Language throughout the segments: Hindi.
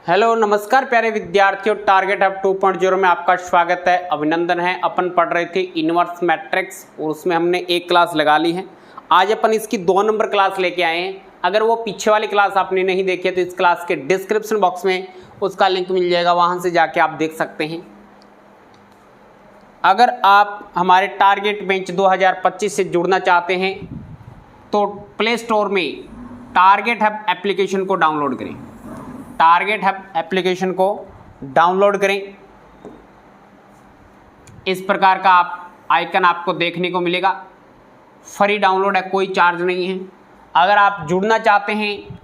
हेलो नमस्कार प्यारे विद्यार्थियों, टारगेट हब 2.0 में आपका स्वागत है, अभिनंदन है। अपन पढ़ रहे थे इनवर्स मैट्रिक्स और उसमें हमने एक क्लास लगा ली है। आज अपन इसकी 2 नंबर क्लास लेके आए हैं। अगर वो पीछे वाली क्लास आपने नहीं देखी है तो इस क्लास के डिस्क्रिप्शन बॉक्स में उसका लिंक मिल जाएगा, वहाँ से जाके आप देख सकते हैं। अगर आप हमारे टारगेट बेंच 2025 से जुड़ना चाहते हैं तो प्ले स्टोर में टारगेट हब एप्लीकेशन को डाउनलोड करें। टारगेट हब एप्लीकेशन को डाउनलोड करें। इस प्रकार का आइकन आपको देखने को मिलेगा। फ्री डाउनलोड है, कोई चार्ज नहीं है। अगर आप जुड़ना चाहते हैं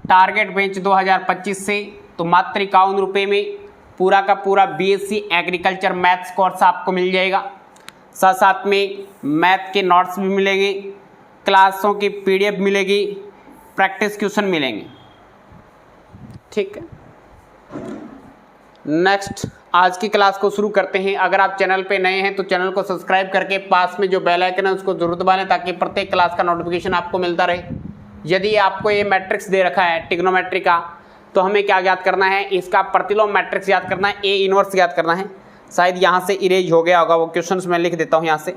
टारगेट बेंच 2025 से तो मात्र 51 रुपये में पूरा का पूरा BSc एग्रीकल्चर मैथ्स कोर्स आपको मिल जाएगा। साथ साथ में मैथ के नोट्स भी मिलेंगे, क्लासों की PDF मिलेगी, प्रैक्टिस क्वेश्चन मिलेंगे। ठीक है, नेक्स्ट आज की क्लास को शुरू करते हैं। अगर आप चैनल पे नए हैं तो चैनल को सब्सक्राइब करके पास में जो बेल आइकन है उसको जरूर दबाएं ताकि प्रत्येक क्लास का नोटिफिकेशन आपको मिलता रहे। यदि आपको ये मैट्रिक्स दे रखा है ट्रिग्नोमेट्री का, तो हमें क्या याद करना है? इसका प्रतिलोम मैट्रिक्स याद करना है, ए इनवर्स याद करना है। शायद यहाँ से इरेज हो गया होगा, वो क्वेश्चन मैं लिख देता हूँ यहाँ से।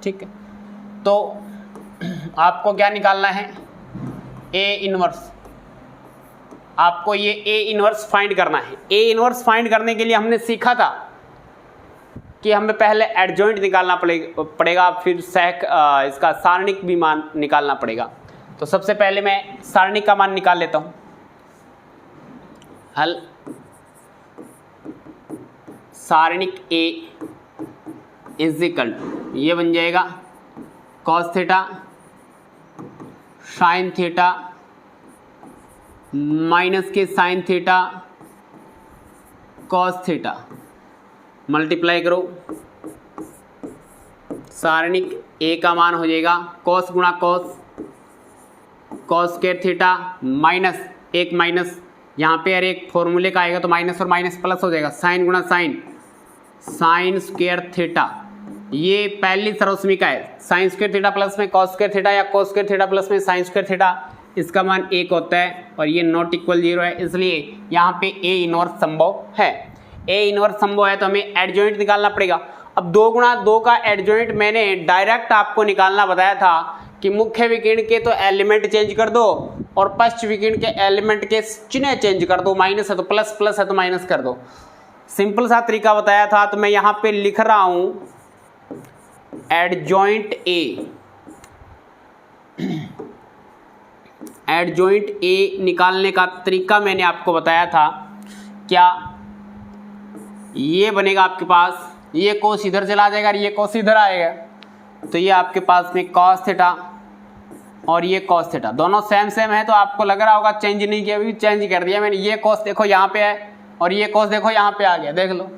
ठीक है, तो आपको क्या निकालना है? A inverse. आपको ये ए इनवर्स फाइंड करना है। ए इनवर्स फाइंड करने के लिए हमने सीखा था कि हमें पहले एडजॉइंट निकालना पड़ेगा, फिर इसका सारणिक भी मान निकालना पड़ेगा। तो सबसे पहले मैं सारणिक का मान निकाल लेता हूं। हल सारणिक ए इज इक्वल टू, ये बन जाएगा cos theta sine theta minus के sine theta cos theta, multiply करो। सारणिक ए का मान हो जाएगा कॉस गुणा cos, cos square theta minus एक माइनस, यहाँ पे अरे एक फॉर्मूले का आएगा तो माइनस और माइनस प्लस हो जाएगा, साइन गुणा साइन, साइन स्क्वायर थीटा। ये पहली सर्वसमीका है, साइन स्क्वायर थीटा प्लस में कॉस स्क्वायर थीटा या कॉस स्क्वायर थीटा प्लस में साइन स्क्वायर थीटा, इसका मान 1 होता है और ये नॉट इक्वल 0 है, इसलिए यहाँ पे ए इनवर्स संभव है। ए इनवर्स संभव है तो हमें एडजॉइंट निकालना पड़ेगा। अब 2 गुणा 2 का एडजॉइंट मैंने डायरेक्ट आपको निकालना बताया था कि मुख्य विकर्ण के तो एलिमेंट चेंज कर दो और पश्च विकर्ण के एलिमेंट के चिन्ह चेंज कर दो। माइनस है तो प्लस, प्लस है तो माइनस कर दो। सिंपल सा तरीका बताया था, तो मैं यहाँ पे लिख रहा हूँ एडजॉइंट ए। एडजॉइंट ए निकालने का तरीका मैंने आपको बताया था। क्या ये बनेगा आपके पास, ये कोस इधर चला जाएगा और ये कोस इधर आएगा, तो ये आपके पास में कॉस थीटा और ये कॉस थीटा दोनों सेम सेम है। तो आपको लग रहा होगा चेंज नहीं किया, अभी चेंज कर दिया मैंने। ये कॉस देखो यहाँ पे है और ये कॉस देखो यहाँ पे आ गया, देख लो।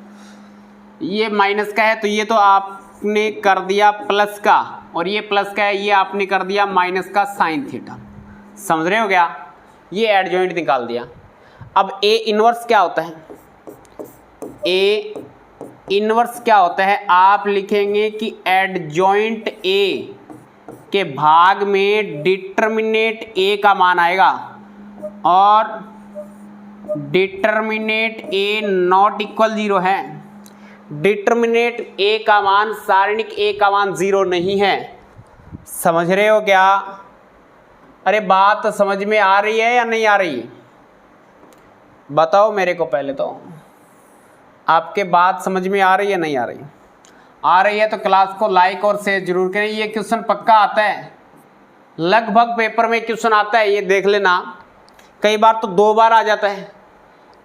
ये माइनस का है तो ये तो आपने कर दिया प्लस का, और ये प्लस का है ये आपने कर दिया माइनस का साइन थीटा। समझ रहे हो क्या? ये एडजॉइंट निकाल दिया। अब ए इनवर्स क्या होता है? ए इनवर्स क्या होता है? आप लिखेंगे कि एडजॉइंट ए के भाग में डिटर्मिनेट ए का मान आएगा और डिटर्मिनेट ए नॉट इक्वल 0 है। डिटर्मिनेट ए का मान, सारणिक ए का मान 0 नहीं है। समझ रहे हो क्या? अरे बात समझ में आ रही है या नहीं आ रही? बताओ मेरे को पहले तो, आपके बात समझ में आ रही है नहीं आ रही? आ रही है तो क्लास को लाइक और शेयर जरूर करें। ये क्वेश्चन पक्का आता है, लगभग पेपर में क्वेश्चन आता है, ये देख लेना। कई बार तो 2 बार आ जाता है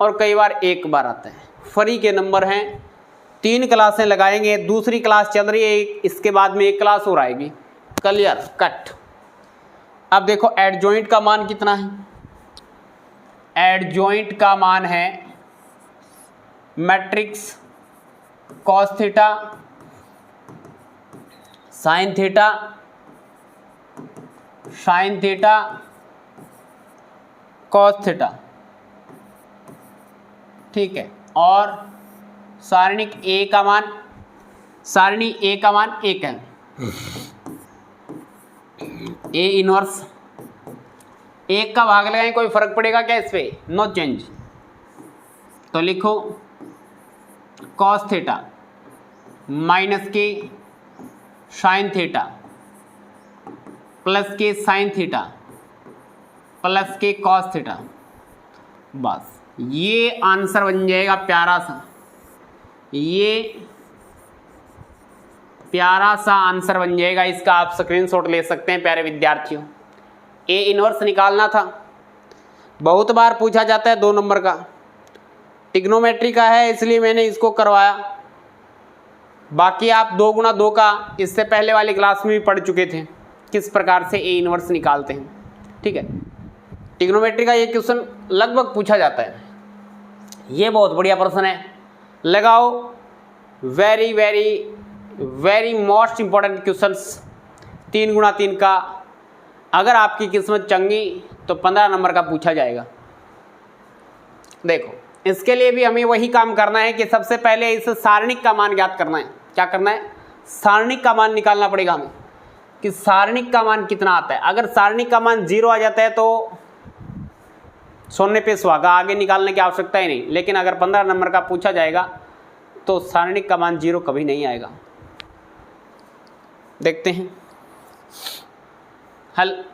और कई बार 1 बार आता है। फ्री के नंबर हैं, 3 क्लासें लगाएंगे, दूसरी क्लास चल रही है, इसके बाद में 1 क्लास और आएगी। Clear cut. अब देखो एडजॉइंट का मान कितना है? एडजॉइंट का मान है matrix cos theta sine theta sine theta cos theta, ठीक है। और सारणिक ए का मान, सारणी ए का मान 1 है। ए इनवर्स, एक का भाग लगाएं, कोई फर्क पड़ेगा क्या इस पे? No change. तो लिखो कॉस थीटा माइनस के sine theta plus k sine theta plus k cos theta. बस ये आंसर बन जाएगा प्यारा सा, ये प्यारा सा आंसर बन जाएगा। इसका आप स्क्रीनशॉट ले सकते हैं प्यारे विद्यार्थियों। ए इनवर्स निकालना था, बहुत बार पूछा जाता है 2 नंबर का, ट्रिग्नोमेट्री का है इसलिए मैंने इसको करवाया। बाकी आप 2 गुणा 2 का इससे पहले वाली क्लास में भी पढ़ चुके थे किस प्रकार से ए इनवर्स निकालते हैं। ठीक है, ट्रिग्नोमेट्री का ये क्वेश्चन लगभग पूछा जाता है। ये बहुत बढ़िया प्रश्न है, लगाओ। Very very very most important questions 3 गुणा 3 का। अगर आपकी किस्मत चंगी तो 15 नंबर का पूछा जाएगा। देखो, इसके लिए भी हमें वही काम करना है कि सबसे पहले इस सारणिक का मान ज्ञात करना है। क्या करना है? सारणिक का मान निकालना पड़ेगा हमें कि सारणिक का मान कितना आता है। अगर सारणिक का मान 0 आ जाता है तो सोने पे सुहागा, आगे निकालने की आवश्यकता ही नहीं। लेकिन अगर 15 नंबर का पूछा जाएगा तो सारणिक का मान 0 कभी नहीं आएगा। देखते हैं हल।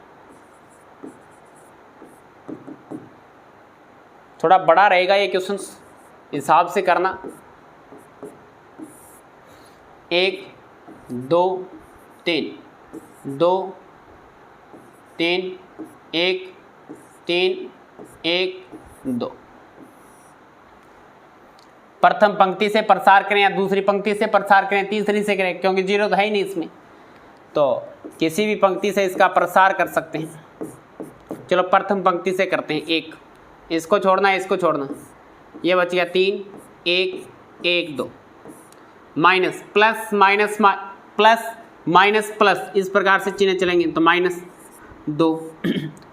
थोड़ा बड़ा रहेगा ये क्वेश्चन, हिसाब से करना। 1 2 3 2 3 1 3 1 2। प्रथम पंक्ति से प्रसार करें या दूसरी पंक्ति से प्रसार करें, तीसरी से करें, क्योंकि 0 तो है ही नहीं इसमें, तो किसी भी पंक्ति से इसका प्रसार कर सकते हैं। चलो प्रथम पंक्ति से करते हैं। 1, इसको छोड़ना है, इसको छोड़ना, ये बच गया 3 1 1 2 minus plus minus plus minus plus, इस प्रकार से चिन्ह चलेंगे तो -2।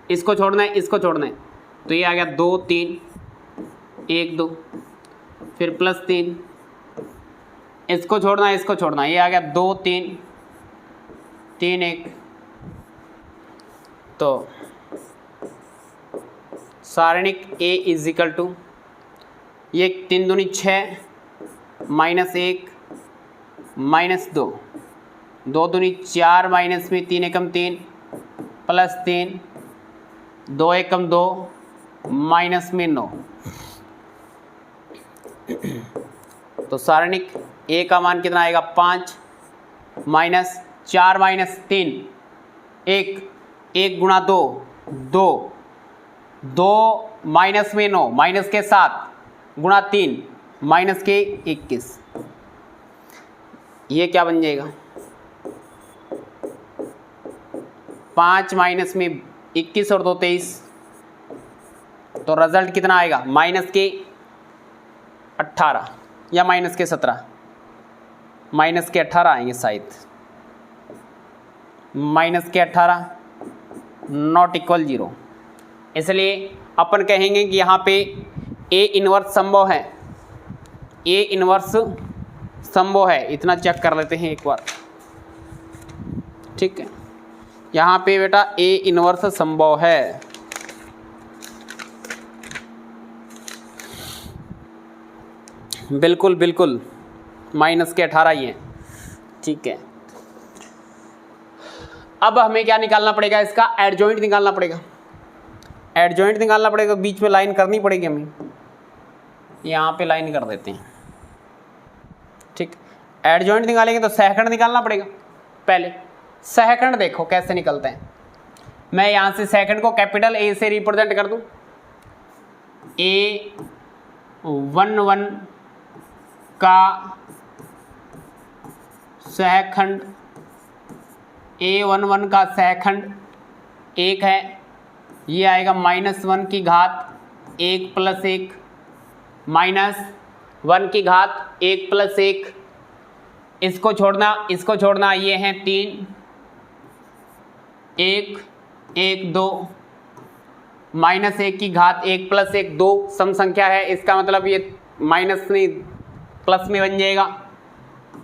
इसको छोड़ना है, इसको छोड़ना है, तो ये आ गया 2 3 1 2, फिर +3, इसको छोड़ना है, इसको छोड़ना है, ये आ गया 2 3 3 1। तो सारणिक A इजिकल टू, ये 3 दूनी 6 -1 -2, 2 दूनी 4 माइनस में 3 एकम 3 +3, 2 एकम 2 माइनस में 9। तो सारणिक A का मान कितना आएगा? 5 माइनस 4 माइनस 3 1 1 गुणा 2 2 2 माइनस में 9 माइनस के 7 गुणा 3 माइनस के 21। ये क्या बन जाएगा? 5 माइनस में 21 और 2 23, तो रिजल्ट कितना आएगा? माइनस के 18 या माइनस के 17, माइनस के 18 आएंगे शायद, माइनस के 18 नॉट इक्वल 0। इसलिए अपन कहेंगे कि यहाँ पे ए इनवर्स संभव है, ए इनवर्स संभव है। इतना चेक कर लेते हैं एक बार। ठीक है, यहाँ पे बेटा ए इनवर्स संभव है। बिल्कुल बिल्कुल माइनस के 18 ही है। ठीक है, अब हमें क्या निकालना पड़ेगा? इसका एडजॉइंट निकालना पड़ेगा। एडजॉइंट निकालना पड़ेगा, बीच में लाइन करनी पड़ेगी हमें। यहाँ पे लाइन कर देते हैं। ठीक, एडजॉइंट निकालेंगे तो सहखंड निकालना पड़ेगा। पहले सहखंड देखो कैसे निकलते हैं। मैं यहाँ से सहखंड को कैपिटल ए से रिप्रेजेंट कर दूँ। A11 का सहखंड, A11 का सहखंड 1 है। ये आएगा -1 की घात 1 + 1 -1 की घात 1 + 1। इसको छोड़ना, इसको छोड़ना, ये हैं 3 1 1 2 -1 की घात 1 + 1 2 सम संख्या है। इसका मतलब ये माइनस नहीं प्लस में बन जाएगा।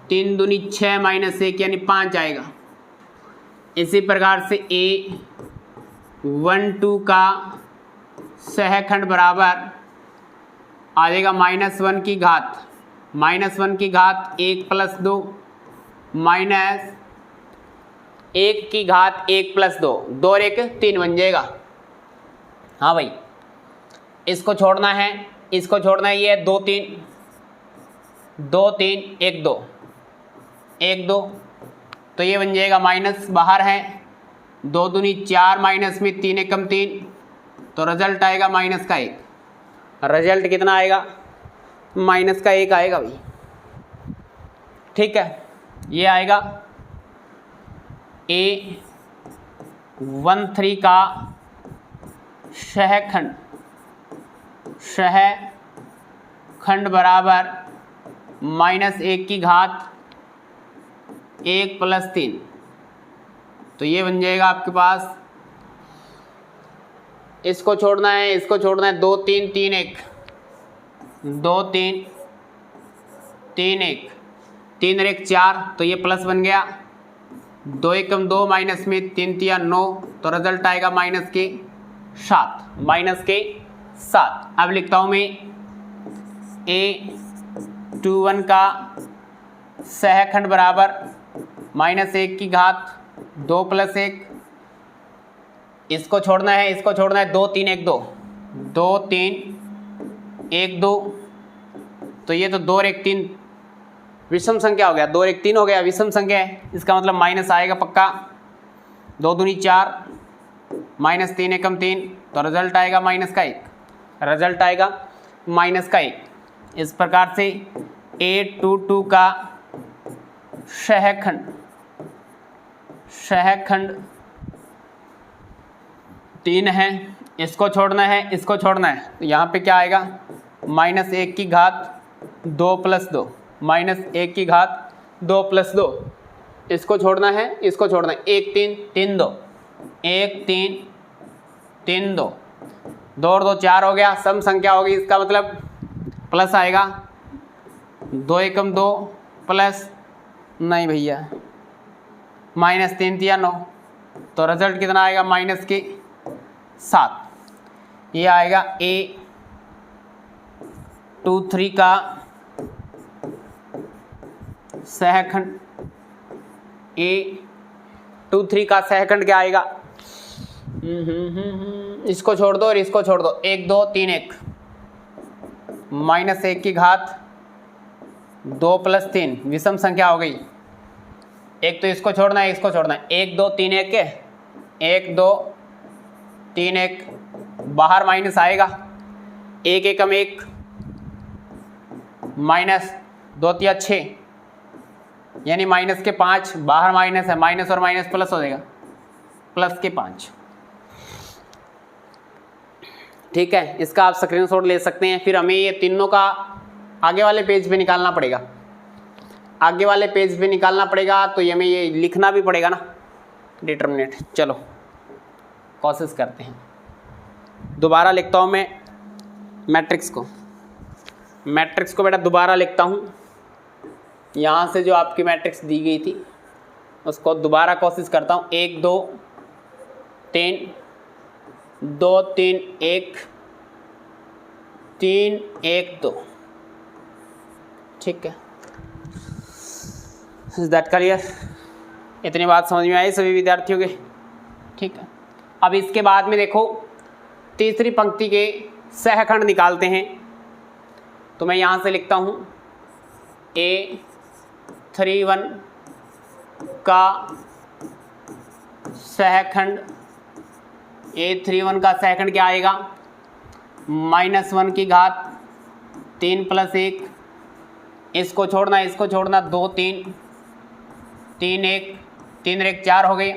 3 दूनी 6 -1 यानी 5 आएगा। इसी प्रकार से A12 का सहखंड बराबर आ जाएगा -1 की घात, -1 की घात 1 + 2 माइनस 1 की घात 1 + 2, 2 और 1 3 बन जाएगा। हाँ भाई, इसको छोड़ना है, इसको छोड़ना है, ये 2 3 2 3 1 2 1 2, तो ये बन जाएगा माइनस, बाहर है 2 दूनी 4 माइनस में 3 एकम 3, तो रिजल्ट आएगा -1 का 1। रिजल्ट कितना आएगा? -1 आएगा भाई। ठीक है, ये आएगा A13 का सहखंड बराबर -1 की घात 1 + 3, तो ये बन जाएगा आपके पास, इसको छोड़ना है, इसको छोड़ना है, 2 3 3 1 2 3 3 1 3 और 1 4, तो ये प्लस बन गया, 2 एकम 2 माइनस में 3 3 9, तो रिजल्ट आएगा -7। अब लिखता हूँ मैं A21 का सहखंड बराबर -1 की घात 2 + 1, इसको छोड़ना है, इसको छोड़ना है, 2 3 1 2 2 3 1 2, तो ये तो 2 और 1 3 विषम संख्या हो गया, 2 और 1 3 हो गया, विषम संख्या है, इसका मतलब माइनस आएगा पक्का, 2 दूनी 4 -3 एकम 3, तो रिजल्ट आएगा -1, रिजल्ट आएगा -1। इस प्रकार से A22 का सहखंड 3 है, इसको छोड़ना है, इसको छोड़ना है, तो यहाँ पे क्या आएगा? -1 की घात 2 + 2 -1 की घात 2 + 2, इसको छोड़ना है, इसको छोड़ना है, 1 3 3 2 1 3 3 2 2 और 2 4 हो गया, सम संख्या होगी, इसका मतलब प्लस आएगा, 2 एकम 2 प्लस, नहीं भैया, -3 3 9, तो रिजल्ट कितना आएगा? -7। ये आएगा A23 का सहखंड, A23 का सहखंड क्या आएगा? इसको छोड़ दो और इसको छोड़ दो, 1 2 3 1 -1 की घात 2 + 3, विषम संख्या हो गई, एक तो इसको छोड़ना है, इसको छोड़ना है, 1 2 3 1 1 2 3 1, बाहर माइनस आएगा, 1 एकम 1 -2 3 6, यानी माइनस के 5, बाहर माइनस है, माइनस और माइनस प्लस हो जाएगा, प्लस के 5। ठीक है, इसका आप स्क्रीनशॉट ले सकते हैं। फिर हमें ये तीनों का आगे वाले पेज पे निकालना पड़ेगा, आगे वाले पेज पे निकालना पड़ेगा, तो हमें ये लिखना भी पड़ेगा ना, डिटर्मिनेंट। चलो कोशिश करते हैं, दोबारा लिखता हूँ मैं मैट्रिक्स को बेटा दोबारा लिखता हूँ, यहाँ से जो आपकी मैट्रिक्स दी गई थी उसको दोबारा कोशिश करता हूँ, 1 2 3 2 3 1 3 1 2। ठीक है, इज दैट क्लियर? इतनी बात समझ में आई सभी विद्यार्थियों के? ठीक है, अब इसके बाद में देखो तीसरी पंक्ति के सहखंड निकालते हैं, तो मैं यहाँ से लिखता हूँ A31 का सहखंड, A31 का सहखंड क्या आएगा? -1 की घात 3 + 1, इसको छोड़ना, इसको छोड़ना, 2 3 3 1 3 और 1 4 हो गए,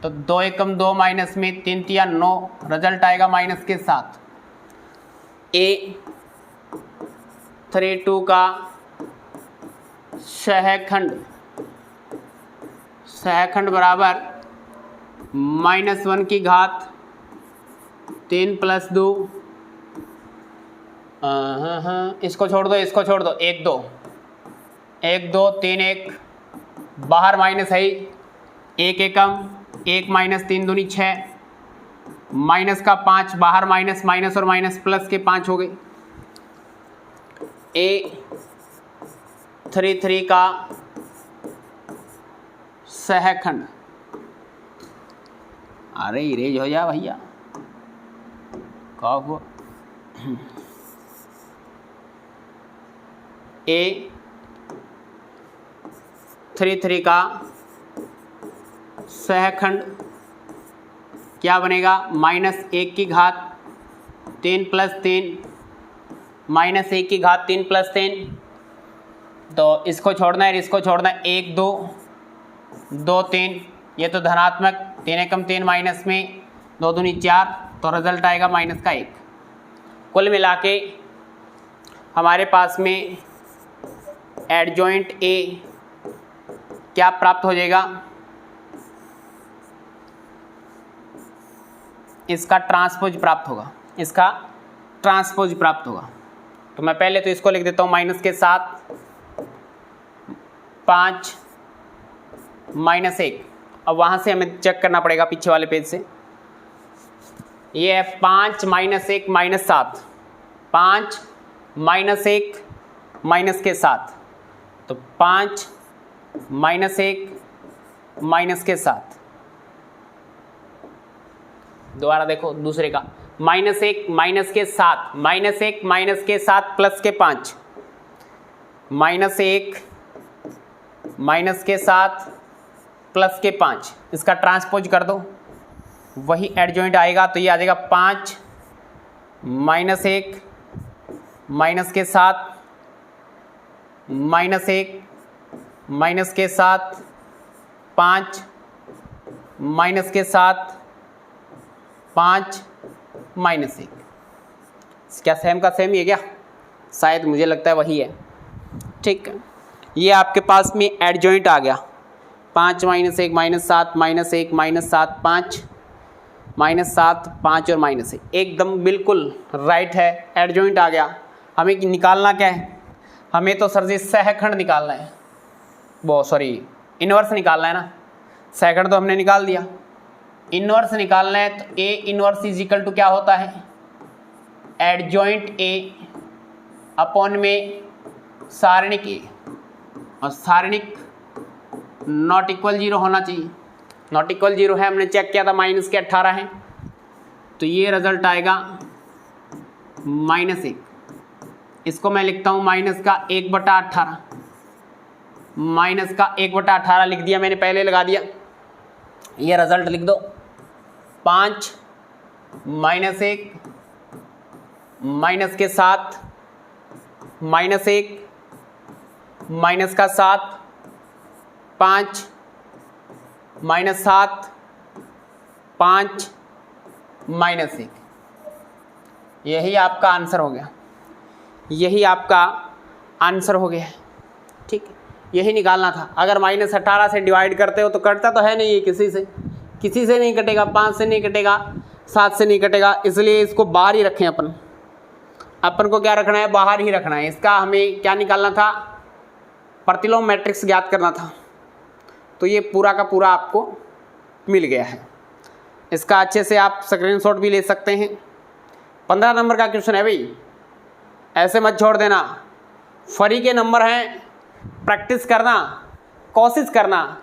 तो 2 एकम 2 माइनस में 3 3 9, रिजल्ट आएगा -7। A32 का सहखंड बराबर -1 की घात 3 + 2, इसको छोड़ दो, इसको छोड़ दो, 1 2 1 2 3 1, बाहर माइनस है ही, एक एकम, 1 माइनस 3 दूनी 6, माइनस का 5 बाहर, माइनस माइनस और माइनस प्लस के 5 हो गए। A33 का सहखंड, अरे इरेज हो जा भैया, क्या हुआ? A33 का सहखंड क्या बनेगा? -1 की घात 3 + 3, -1 की घात 3 + 3, तो इसको छोड़ना है, इसको छोड़ना है, 1 2 2 3, ये तो धनात्मक, 3 एकम 3 माइनस में 2 दूनी 4, तो रिजल्ट आएगा -1। कुल मिला के हमारे पास में एडजॉइंट ए क्या प्राप्त हो जाएगा? इसका ट्रांसपोज प्राप्त होगा, इसका ट्रांसपोज प्राप्त होगा। तो मैं पहले तो इसको लिख देता हूँ माइनस के साथ 5 -1। अब वहाँ से हमें चेक करना पड़ेगा पीछे वाले पेज से। ये है 5 -1 -7, 5 -1 माइनस के साथ, तो 5 -1 माइनस के साथ, दोबारा देखो दूसरे का, -1 माइनस के साथ, -1 माइनस के साथ प्लस के 5, -1 माइनस के साथ प्लस के 5, इसका ट्रांसपोज कर दो, वही एडजॉइंट आएगा। तो ये आ जाएगा 5 -1 माइनस के साथ, -1 माइनस के साथ 5 माइनस के साथ 5 -1। क्या सेम का सेम ही है क्या? शायद मुझे लगता है वही है। ठीक है, ये आपके पास में एडजॉइंट आ गया, 5 -1 -7 -1 -7 5 -7 5 और -1, एकदम बिल्कुल राइट है, एडजॉइंट आ गया। हमें निकालना क्या है? हमें तो सर जी सहखंड निकालना है, वो सॉरी इन्वर्स निकालना है ना। सहखंड तो हमने निकाल दिया, इन्वर्स निकालना है। तो A inverse is equal to क्या होता है? एडजॉइंट ए अपॉन में सारणिक ए, और सारणिक नॉट इक्वल 0 होना चाहिए। नॉट इक्वल 0 है, हमने चेक किया था, माइनस के 18 है, तो ये रिजल्ट आएगा -1। इसको मैं लिखता हूँ माइनस का 1/18, माइनस का 1/18 लिख दिया मैंने, पहले लगा दिया। ये रिजल्ट लिख दो, 5 -1 माइनस के 7 -1 माइनस का 7 5 -7 5 -1, यही आपका आंसर हो गया, यही आपका आंसर हो गया। ठीक है, यही निकालना था। अगर -18 से डिवाइड करते हो तो कटता तो है नहीं, ये किसी से नहीं कटेगा, 5 से नहीं कटेगा, 7 से नहीं कटेगा, इसलिए इसको बाहर ही रखें। अपन को क्या रखना है? बाहर ही रखना है। इसका हमें क्या निकालना था? प्रतिलोम मैट्रिक्स ज्ञात करना था। तो ये पूरा का पूरा आपको मिल गया है। इसका अच्छे से आप स्क्रीनशॉट भी ले सकते हैं। 15 नंबर का क्वेश्चन है भाई, ऐसे मत छोड़ देना। फ्री के नंबर हैं, प्रैक्टिस करना, कोशिश करना,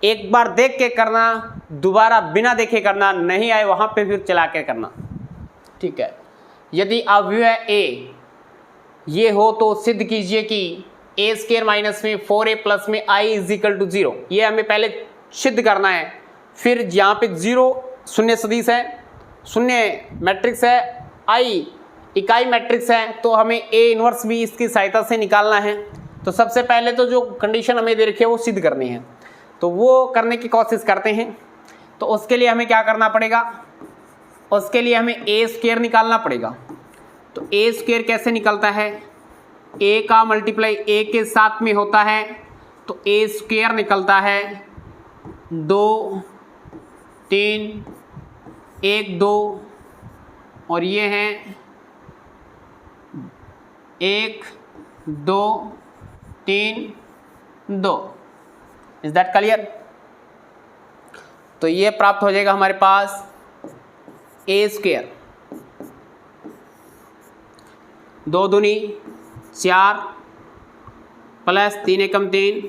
एक बार देख के करना, दोबारा बिना देखे करना, नहीं आए वहाँ पे फिर चला के करना। ठीक है, यदि अव्यय ए ये हो तो सिद्ध कीजिए कि a² माइनस में 4a प्लस में i इज इक्वल टू 0। ये हमें पहले सिद्ध करना है। फिर यहाँ पे 0 शून्य सदिश है, शून्य मैट्रिक्स है, i इकाई मैट्रिक्स है, तो हमें a इन्वर्स भी इसकी सहायता से निकालना है। तो सबसे पहले तो जो कंडीशन हमें दे रखी है वो सिद्ध करनी है, तो वो करने की कोशिश करते हैं। तो उसके लिए हमें क्या करना पड़ेगा? उसके लिए हमें a² निकालना पड़ेगा। तो a² कैसे निकलता है? a का मल्टीप्लाई a के साथ में होता है, तो a² निकलता है 2 3 1 2, और ये है 1 2 3 2। Is that clear? तो ये प्राप्त हो जाएगा हमारे पास ए स्क्वायर, 2 दूनी 4 प्लस 3 एकम 3,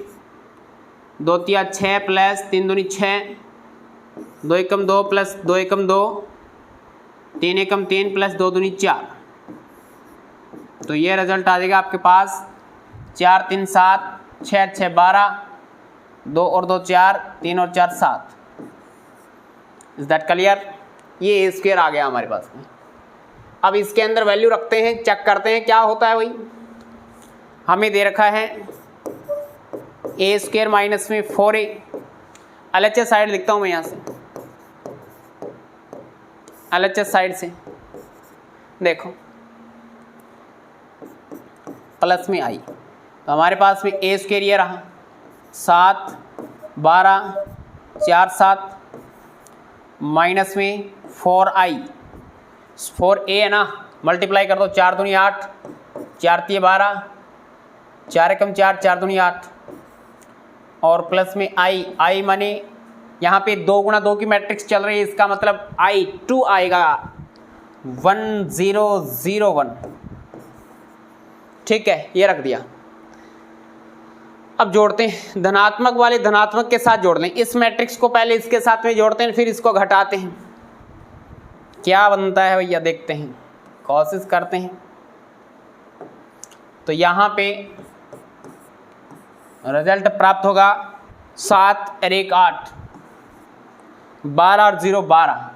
2 तिया 6 प्लस 3 दूनी 6, 2 एकम 2 प्लस 2 एकम 2, 3 एकम 3 प्लस 2 दूनी 4। तो ये रिजल्ट आ जाएगा आपके पास 4 3 7, 6 6 12, 2 और 2 4, 3 और 4 7। Is that clear? ये ए स्क्वायर आ गया हमारे पास में। अब इसके अंदर वैल्यू रखते हैं, चेक करते हैं क्या होता है। वही हमें दे रखा है ए स्क्वायर माइनस में 4a। LHS साइड लिखता हूँ मैं यहाँ से, LHS साइड से देखो प्लस में आई, तो हमारे पास में ए स्क्वायर ये रहा 7 12 4 7 माइनस में 4i, 4a है ना, मल्टीप्लाई कर दो, 4 दूनी 8, 4 तिये 12, 4 एकम 4, 4 दूनी 8 और प्लस में i माने यहाँ पे 2 गुणा 2 की मैट्रिक्स चल रही है, इसका मतलब i2 आएगा 1 0 0 1। ठीक है, ये रख दिया। अब जोड़ते हैं, धनात्मक वाले धनात्मक के साथ जोड़ लें। इस मैट्रिक्स को पहले इसके साथ में जोड़ते हैं, फिर इसको घटाते हैं, क्या बनता है भैया देखते हैं, कोशिश करते हैं। तो यहाँ पे रिजल्ट प्राप्त होगा 7 और 1 8, 12 और 0 12,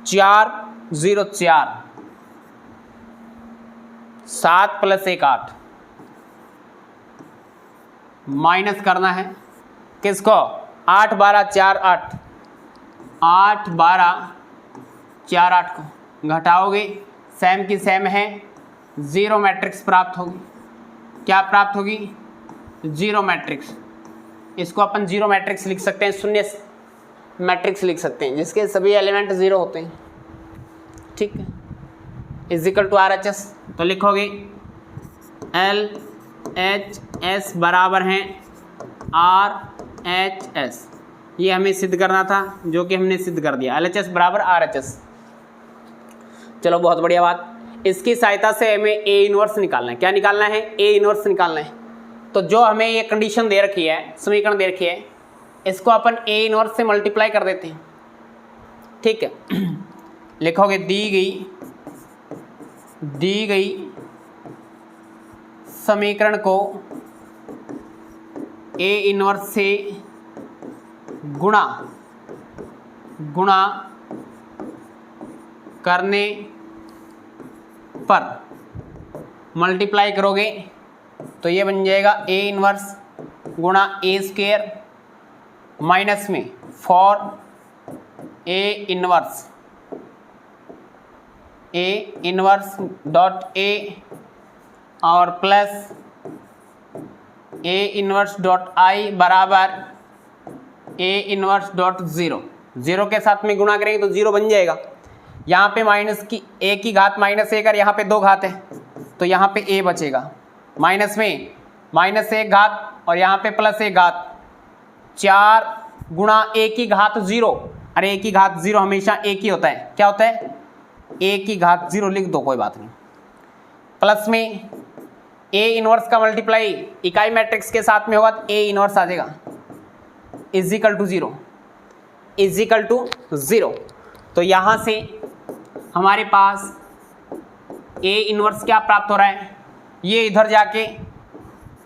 4 0 4, 7 प्लस 1 8। माइनस करना है किसको, 8 12 4 8, 8 12 4 8 को घटाओगे, सेम की सेम है, 0 मैट्रिक्स प्राप्त होगी। क्या प्राप्त होगी? 0 मैट्रिक्स। इसको अपन 0 मैट्रिक्स लिख सकते हैं, शून्य मैट्रिक्स लिख सकते हैं जिसके सभी एलिमेंट 0 होते हैं। ठीक है, इज इक्वल टू RHS। तो लिखोगे LHS बराबर हैं RHS। ये हमें सिद्ध करना था, जो कि हमने सिद्ध कर दिया, LHS बराबर RHS। चलो बहुत बढ़िया बात। इसकी सहायता से हमें A इनवर्स निकालना है। क्या निकालना है? A इनवर्स निकालना है। तो जो हमें ये कंडीशन दे रखी है, समीकरण दे रखी है, इसको अपन A इनवर्स से मल्टीप्लाई कर देते हैं। ठीक है, लिखोगे दी गई समीकरण को A इनवर्स से गुणा करने पर मल्टीप्लाई करोगे तो ये बन जाएगा A इनवर्स गुणा A स्क्वायर माइनस में 4A इनवर्स डॉट A और plus A inverse dot I बराबर A इनवर्स डॉट 0। 0 के साथ में गुणा करेंगे तो 0 बन जाएगा। यहाँ पे माइनस की A की घात माइनस 1 और यहाँ पे 2 घात है, तो यहाँ पे A बचेगा। माइनस में माइनस 1 घात और यहाँ पे प्लस 1 घात, 4 गुणा A की घात 0। अरे A की घात 0 हमेशा एक ही होता है। क्या होता है? A की घात 0 लिख दो, कोई बात नहीं। प्लस में A इनवर्स का मल्टीप्लाई इकाई मैट्रिक्स के साथ में होगा तो A इनवर्स आ जाएगा, इज इक्वल टू 0। तो यहाँ से हमारे पास A इनवर्स क्या प्राप्त हो रहा है? ये इधर जाके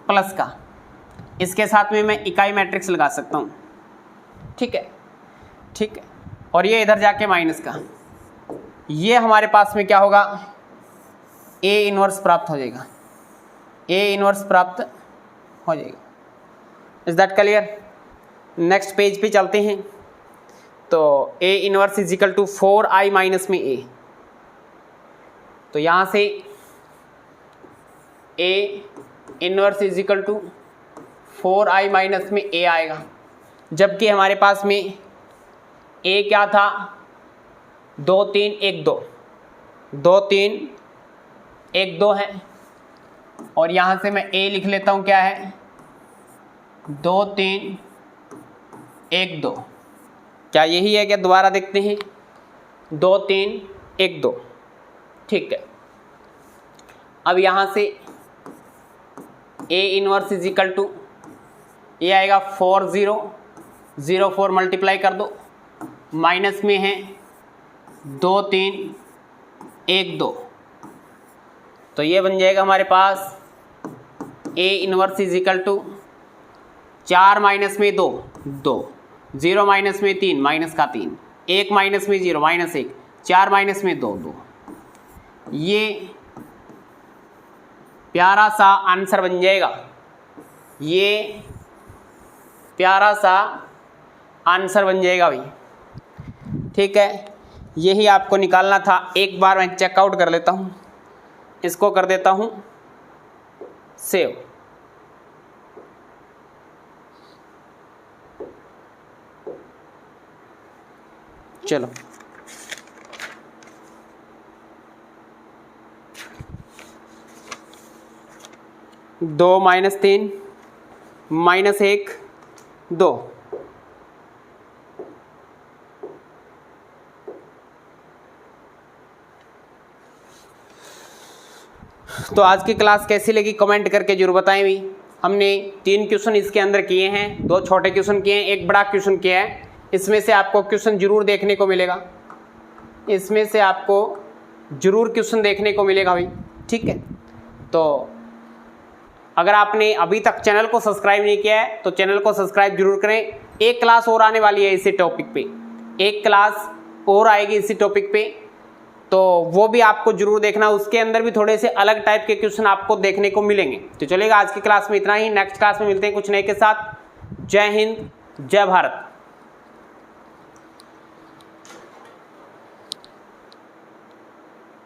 प्लस का, इसके साथ में मैं इकाई मैट्रिक्स लगा सकता हूँ। ठीक है, और ये इधर जाके माइनस का, ये हमारे पास में क्या होगा? A इनवर्स प्राप्त हो जाएगा, A इनवर्स प्राप्त हो जाएगा। Is that clear? Next page पे चलते हैं। तो A inverse is equal to 4i minus में A। तो यहाँ से A inverse is equal to 4i minus में A आएगा, जबकि हमारे पास में A क्या था? 2 3 1 2, 2 3 1 2 है, और यहाँ से मैं A लिख लेता हूँ, क्या है? 2 3 1 2, क्या यही है क्या? दोबारा देखते हैं, 2 3 1 2, ठीक है। अब यहाँ से A inverse is equal to, ये आएगा 4 0 0 4 मल्टीप्लाई कर दो, माइनस में है 2 3 1 2, तो ये बन जाएगा हमारे पास A inverse is equal to 4 minus में 2 2, 0 माइनस में 3 माइनस का 3, 1 माइनस में 0 माइनस 1, 4 माइनस में 2 2। ये प्यारा सा आंसर बन जाएगा, ये प्यारा सा आंसर बन जाएगा भाई, ठीक है। यही आपको निकालना था। एक बार मैं चेकआउट कर लेता हूँ, इसको कर देता हूँ सेव। चलो 2 माइनस 3 माइनस 1 2, तो आज की क्लास कैसी लगी कमेंट करके जरूर बताएं भी। हमने 3 क्वेश्चन इसके अंदर किए हैं, 2 छोटे क्वेश्चन किए हैं, एक बड़ा क्वेश्चन किया है। इसमें से आपको क्वेश्चन जरूर देखने को मिलेगा, इसमें से आपको जरूर क्वेश्चन देखने को मिलेगा भाई, ठीक है। तो अगर आपने अभी तक चैनल को सब्सक्राइब नहीं किया है तो चैनल को सब्सक्राइब जरूर करें। एक क्लास और आने वाली है इसी टॉपिक पे, एक क्लास और आएगी इसी टॉपिक पे, तो वो भी आपको जरूर देखना। उसके अंदर भी थोड़े से अलग टाइप के क्वेश्चन आपको देखने को मिलेंगे। तो चलेगा, आज की क्लास में इतना ही, नेक्स्ट क्लास में मिलते हैं कुछ नए के साथ। जय हिंद, जय भारत।